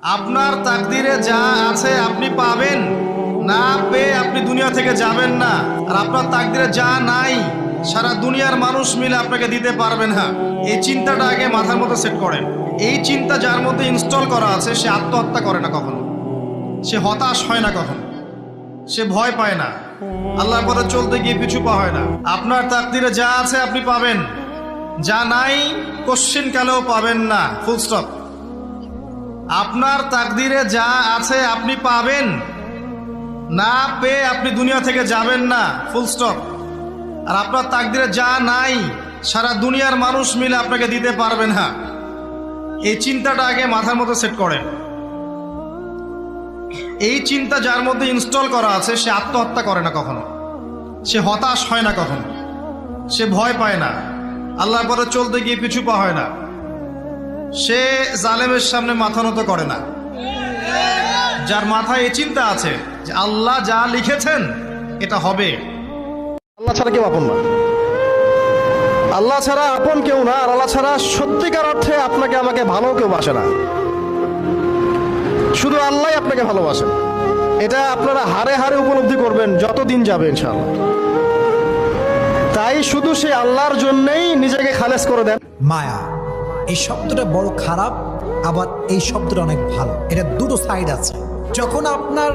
আপনার তাকদিরে যা আছে আপনি পাবেন, না পেয়ে আপনি দুনিয়া থেকে যাবেন না। আর আপনার তাকদিরে যা নাই সারা দুনিয়ার মানুষ মিলে আপনাকে দিতে পারবে না। এই চিন্তাটা আগে মাথার মধ্যে সেট করেন। এই চিন্তা যার মধ্যে ইনস্টল করা আছে সে আত্মহত্যা করে না কখনো, সে হতাশ হয় না কখনো, সে ভয় পায় না, আল্লাহর পথে চলতে গিয়ে পিছু পা হয় না। আপনার তাকদিরে যা আছে আপনি পাবেন, যা নাই কোশ্চিন কালেও পাবেন না, ফুল স্টপ। আপনার তাকদিরে যা আছে আপনি পাবেন, না পেয়ে আপনি দুনিয়া থেকে যাবেন না, ফুল স্টপ। আর আপনার তাকদিরে যা নাই সারা দুনিয়ার মানুষ মিলে আপনাকে দিতে পারবে না। এই চিন্তাটা আগে মাথার মধ্যে সেট করেন। এই চিন্তা যার মধ্যে ইনস্টল করা আছে সে আত্মহত্যা করে না কখনো, সে হতাশ হয় না কখনো, সে ভয় পায় না, আল্লাহর পথে চলতে গিয়ে পিছু পা হয় না, সে জালেমের সামনে মাথা নত করে না। যার মাথায় এই চিন্তা আছে যে আল্লাহ যা লিখেছেন এটা হবে। আল্লাহ ছাড়া কেউ আপন না, আল্লাহ ছাড়া আপন কেউ না, আর আল্লাহ ছাড়া সত্যিকার অর্থে আপনাকে আমাকে ভালো কেউ বাসে না। শুধু আল্লাহ আপনাকে ভালোবাসেন। এটা আপনারা হারে হারে উপলব্ধি করবেন যত দিন যাবে ইনশাআল্লাহ। তাই শুধু সেই আল্লাহর জন্যই নিজেকে খালেস করে দেন। মায়া এই শব্দটা বড় খারাপ, আবার এই শব্দটা অনেক ভালো। এটা দুটো সাইড আছে। যখন আপনার